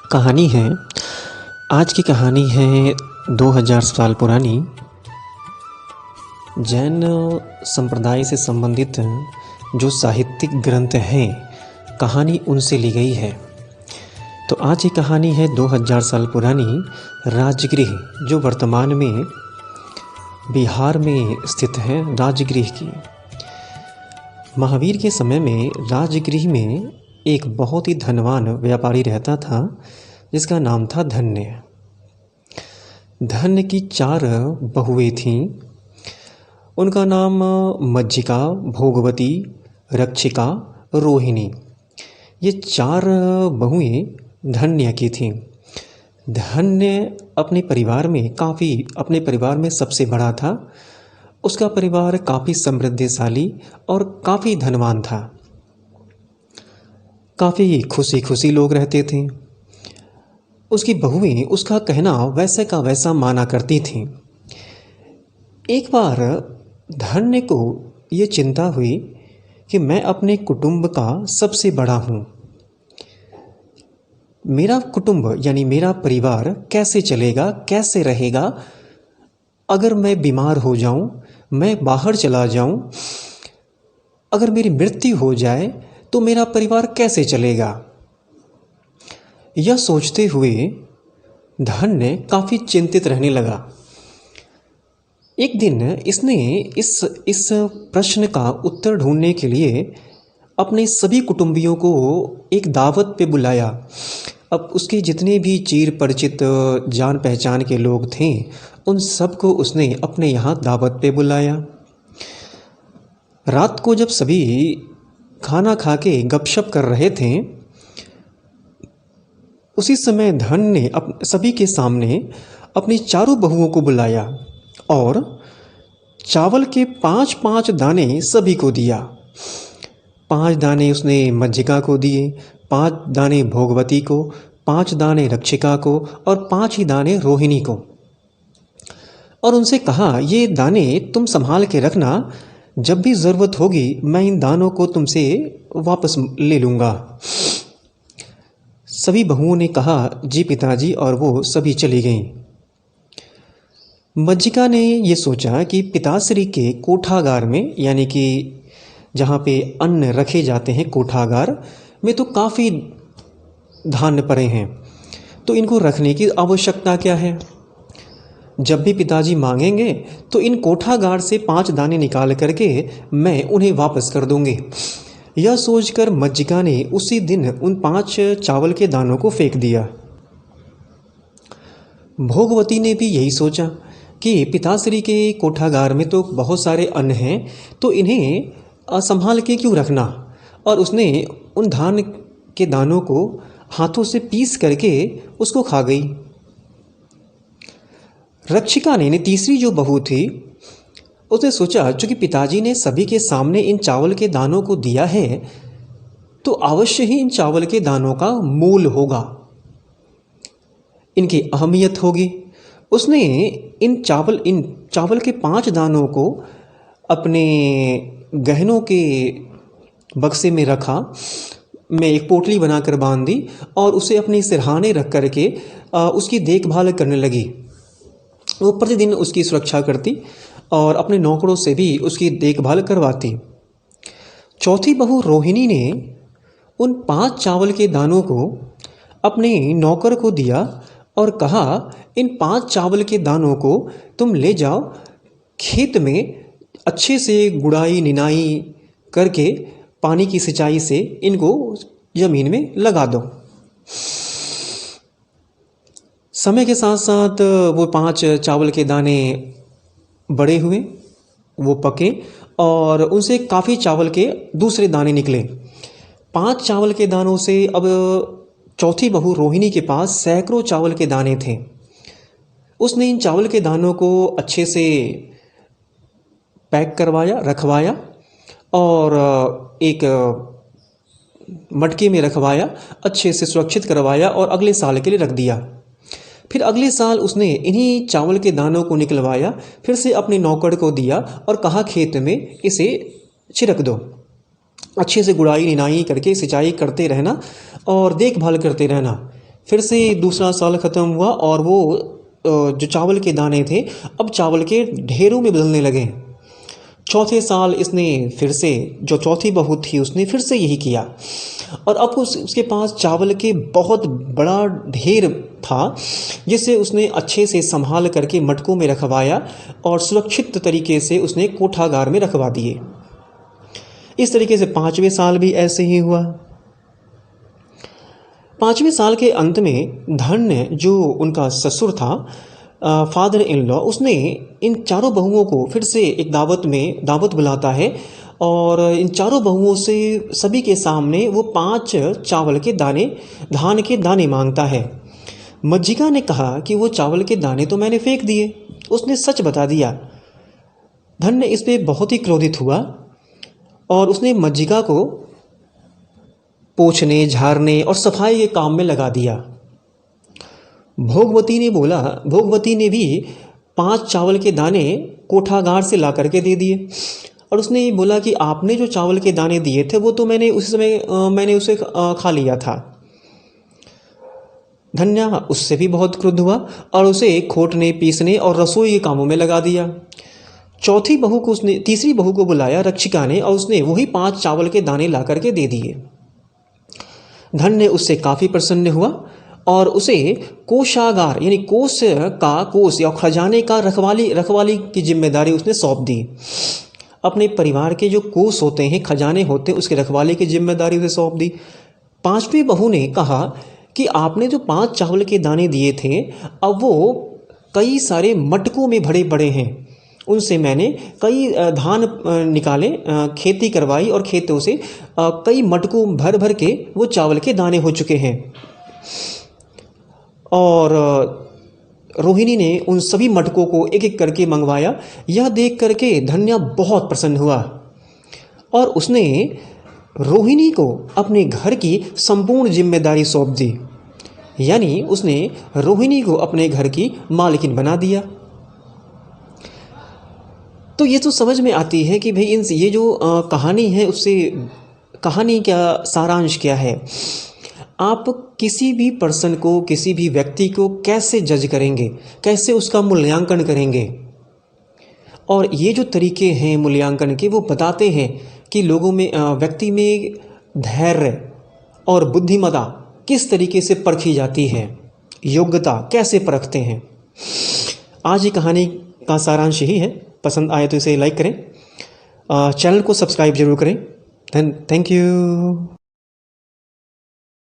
कहानी है। आज की कहानी है 2000 साल पुरानी। जैन संप्रदाय से संबंधित जो साहित्यिक ग्रंथ हैं, कहानी उनसे ली गई है। तो आज की कहानी है 2000 साल पुरानी राजगृह, जो वर्तमान में बिहार में स्थित है, राजगृह की। महावीर के समय में राजगृह में एक बहुत ही धनवान व्यापारी रहता था, जिसका नाम था धन्य। धन्य की 4 बहुएं थीं। उनका नाम मज्जिका, भोगवती, रक्षिका, रोहिणी। ये 4 बहुएं धन्य की थीं। धन्य अपने परिवार में सबसे बड़ा था। उसका परिवार काफ़ी समृद्धिशाली और काफ़ी धनवान था। काफ़ी खुशी खुशी लोग रहते थे। उसकी बहुएं उसका कहना वैसे का वैसा माना करती थीं। एक बार धन्य को ये चिंता हुई कि मैं अपने कुटुंब का सबसे बड़ा हूँ। मेरा कुटुंब यानी मेरा परिवार कैसे चलेगा, कैसे रहेगा अगर मैं बीमार हो जाऊँ, मैं बाहर चला जाऊँ, अगर मेरी मृत्यु हो जाए तो मेरा परिवार कैसे चलेगा। यह सोचते हुए धन्य काफ़ी चिंतित रहने लगा। एक दिन इसने इस प्रश्न का उत्तर ढूंढने के लिए अपने सभी कुटुंबियों को एक दावत पे बुलाया। अब उसके जितने भी चीर परिचित जान पहचान के लोग थे, उन सबको उसने अपने यहाँ दावत पे बुलाया। रात को जब सभी खाना खा के गपशप कर रहे थे, उसी समय धन्य ने सभी के सामने अपनी 4 बहुओं को बुलाया और चावल के 5-5 दाने सभी को दिया। 5 दाने उसने मज्जिका को दिए, 5 दाने भोगवती को, 5 दाने रक्षिका को और 5 ही दाने रोहिणी को। और उनसे कहा, ये दाने तुम संभाल के रखना, जब भी ज़रूरत होगी मैं इन दानों को तुमसे वापस ले लूँगा। सभी बहुओं ने कहा, जी पिताजी, और वो सभी चली गईं। मज्जिका ने ये सोचा कि पिताश्री के कोठागार में, यानी कि जहाँ पे अन्न रखे जाते हैं, कोठागार में तो काफ़ी धान्य पड़े हैं, तो इनको रखने की आवश्यकता क्या है। जब भी पिताजी मांगेंगे तो इन कोठागार से 5 दाने निकाल करके मैं उन्हें वापस कर दूंगी। यह सोचकर मज्जिका ने उसी दिन उन 5 चावल के दानों को फेंक दिया। भोगवती ने भी यही सोचा कि पिताश्री के कोठागार में तो बहुत सारे अन्न हैं, तो इन्हें संभाल के क्यों रखना, और उसने उन धान के दानों को हाथों से पीस करके उसको खा गई। रक्षिका ने तीसरी जो बहू थी, उसने सोचा चूँकि पिताजी ने सभी के सामने इन चावल के दानों को दिया है, तो अवश्य ही इन चावल के दानों का मूल होगा, इनकी अहमियत होगी। उसने इन चावल के 5 दानों को अपने गहनों के बक्से में रखा, में एक पोटली बनाकर बांध दी और उसे अपने सिरहाने रख करके उसकी देखभाल करने लगी। वो प्रतिदिन उसकी सुरक्षा करती और अपने नौकरों से भी उसकी देखभाल करवाती। चौथी बहू रोहिणी ने उन 5 चावल के दानों को अपने नौकर को दिया और कहा, इन 5 चावल के दानों को तुम ले जाओ, खेत में अच्छे से गुड़ाई निनाई करके पानी की सिंचाई से इनको ज़मीन में लगा दो। समय के साथ साथ वो 5 चावल के दाने बड़े हुए, वो पके और उनसे काफ़ी चावल के दूसरे दाने निकले। 5 चावल के दानों से अब चौथी बहू रोहिणी के पास सैकड़ों चावल के दाने थे। उसने इन चावल के दानों को अच्छे से पैक करवाया, रखवाया और एक मटके में रखवाया, अच्छे से सुरक्षित करवाया और अगले साल के लिए रख दिया। फिर अगले साल उसने इन्हीं चावल के दानों को निकलवाया, फिर से अपने नौकर को दिया और कहा, खेत में इसे छिड़क दो, अच्छे से गुड़ाई निनाई करके सिंचाई करते रहना और देखभाल करते रहना। फिर से दूसरा साल ख़त्म हुआ और वो जो चावल के दाने थे अब चावल के ढेरों में बदलने लगे। चौथे साल इसने फिर से, जो चौथी बहू थी उसने फिर से यही किया और अब उसके पास चावल के बहुत बड़ा ढेर था, जिसे उसने अच्छे से संभाल करके मटकों में रखवाया और सुरक्षित तरीके से उसने कोठागार में रखवा दिए। इस तरीके से 5वें साल भी ऐसे ही हुआ। 5वें साल के अंत में धन्य, जो उनका ससुर था, फादर इन लॉ, उसने इन चारों बहुओं को फिर से एक दावत बुलाता है और इन चारों बहुओं से सभी के सामने वो 5 चावल के दाने, धान के दाने मांगता है। मज्जिका ने कहा कि वो चावल के दाने तो मैंने फेंक दिए, उसने सच बता दिया। धन्य इस पे बहुत ही क्रोधित हुआ और उसने मज्जिका को पोंछने, झाड़ने और सफाई के काम में लगा दिया। भोगवती ने भी 5 चावल के दाने कोठागार से ला करके दे दिए और उसने ये बोला कि आपने जो चावल के दाने दिए थे वो तो मैंने उसी समय मैंने उसे खा लिया था। धन्या उससे भी बहुत क्रुद्ध हुआ और उसे खोटने, पीसने और रसोई के कामों में लगा दिया। तीसरी बहू को बुलाया रक्षिका ने और उसने वही 5 चावल के दाने ला करके दे दिए। धन्य उससे काफ़ी प्रसन्न हुआ और उसे कोषागार यानी कोष या खजाने का रखवाली की जिम्मेदारी उसने सौंप दी। अपने परिवार के जो कोष होते हैं, खजाने होते हैं, उसके रखवाली की जिम्मेदारी उसे सौंप दी। 5वीं बहू ने कहा कि आपने जो 5 चावल के दाने दिए थे अब वो कई सारे मटकों में भरे पड़े हैं, उनसे मैंने कई धान निकाले, खेती करवाई और खेतों से कई मटकों भर भर के वो चावल के दाने हो चुके हैं। और रोहिणी ने उन सभी मटकों को एक एक करके मंगवाया। यह देख करके धन्या बहुत प्रसन्न हुआ और उसने रोहिणी को अपने घर की संपूर्ण जिम्मेदारी सौंप दी, यानी उसने रोहिणी को अपने घर की मालकिन बना दिया। तो ये तो समझ में आती है कि भाई ये जो कहानी है उससे कहानी क्या, सारांश क्या है। आप किसी भी पर्सन को, किसी भी व्यक्ति को कैसे जज करेंगे, कैसे उसका मूल्यांकन करेंगे। और ये जो तरीके हैं मूल्यांकन के वो बताते हैं कि लोगों में, व्यक्ति में धैर्य और बुद्धिमत्ता किस तरीके से परखी जाती है, योग्यता कैसे परखते हैं। आज की कहानी का सारांश यही है। पसंद आए तो इसे लाइक करें, चैनल को सब्सक्राइब जरूर करें। Thank you.